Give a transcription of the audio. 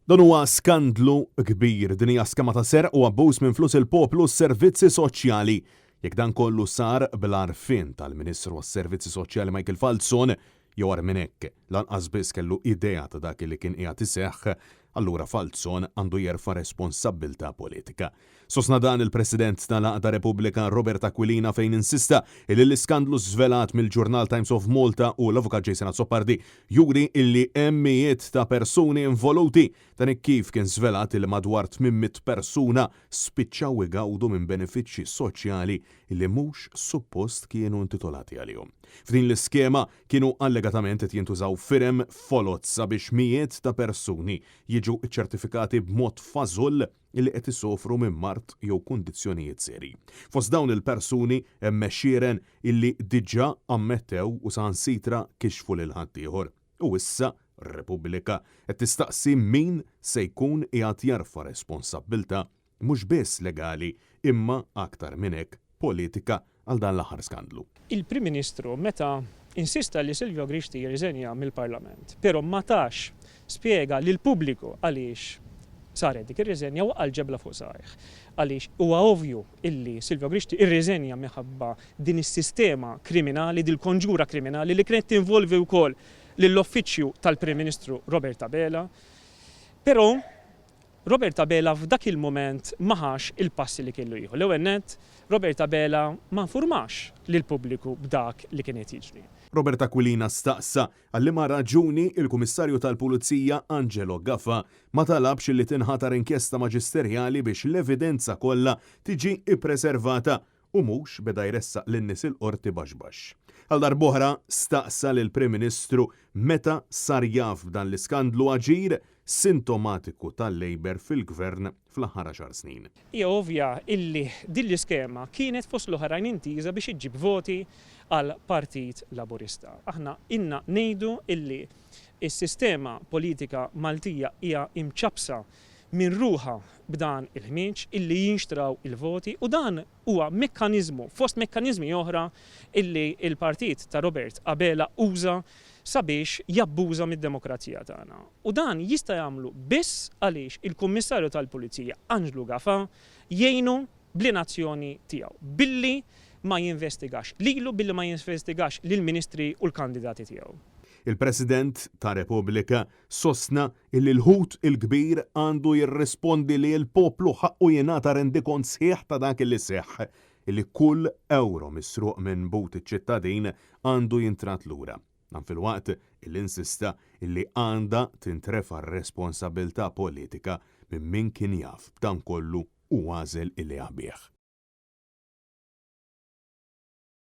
Dan huwa skandlu kbir, din hija skema ta' serq u abbuż minn flus il-poplu s-servizzi soċjali. Jekk dan kollu sar bl-għarfien tal-Ministru għas-Servizzi Soċjali Michael Falzon, jew għar minn hekk lanqas biss kellu idea ta' dak li kien qiegħed iseħħ, allura Falzon għandu jerfa' responsabbiltà politika. Sostna dan il-President tal-Aqda Repubblika Robert Aquilina fejn insista li l-iskandlu żvelat mill-Journal Times of Malta u l-Avukat Jason Azzopardi juri illi hemm mijiet ta' persuni involuti dan kif kien żvelat il madwar 800 persuna spiċċaw igawdu minn benefiċċji soċjali illi mhux suppost kienu intitolati għalihom. F'din l-iskema kienu allegatament qed jintużaw firem folot sabiex mijiet ta' persuni jiġu ċertifikati b'mod fażull illi qed isofru minn mart jew kundizzjonijiet serji. Fost dawn il-persuni hemm mexxieren illi diġà ammettew u saħansitra kixfu lil ħaddieħor. U issa r-Repubblika qed tistaqsi min se jkun qiegħed jarfa' responsabbiltà mhux biss legali imma aktar minn hekk politika għal dan l-aħħar skandlu. Il-Prim Ministru meta insista li Silvio Grixti jirriżenja mill-Parlament, però ma tax spjega lil pubbliku għaliex saret dik ir-riżenja u għal-ġebla fuq sajħ. Għaliex huwa ovvju illi Silvio Grixti irriżenja minħabba din is-sistema kriminali, dil-konġura kriminali li kienet tinvolvi wkoll lill-uffiċċju tal-Prim Ministru Robert Abela, però Robert Abela f'dak il-moment maħax il-passi li kellu jieħu. L-ewwel nett, Robert Abela ma nfurmax lill-pubbliku b'dak li kien qed jiġri. Robert Aquilina staqsa għalliema raġuni il-Kummissarju tal-Pulizija Angelo Gaffa ma talabx li tinħatar inkjesta maġisterjali biex l-evidenza kollha tiġi ippreservata u mhux beda jressaq lin-nies il-qorti baxbax. Għal darb'oħra staqsa lill-Prim Ministru meta sar jaf b'dan l-iskandlu aġir sintomatiku tal-Labor fil-Gvern fl-aħħar 10 snin. Hija ovvja illi din l-iskema kienet fost l-oħrajn intiża biex iġġib voti għal Partit Laburista. Aħna inna ngħidu illi is-sistema politika Maltija hija imċabsa minn ruħa b'dan il-ħmieġ illi jinxtraw il-voti u dan huwa mekkaniżmu fost mekkaniżmi oħra illi il-partit ta' Robert Abela uża sabiex jabbuża mid-demokrazija tagħna. U dan jista' jagħmlu biss għaliex il-Kummissarju tal-Pulizija Angelo Gaffa jgħinu bl-inazzjoni tiegħu billi ma jinvestigax lilu, billi ma jinvestigax lill-Ministri u l-kandidati tiegħu. Il-President ta' Repubblika sostna illi l-ħut il-kbir għandu jirrispondi li l-poplu ħaqqu jingħata rendikont sħiħ ta' dak li seħħ illi kull euro misruq minn but iċ-ċittadin għandu jintrat lura. Dan fil-waqt il-insista illi għandha tintrefa' r-responsabbiltà politika minn min kien jaf b'dan kollu u għażel illi għabieħ.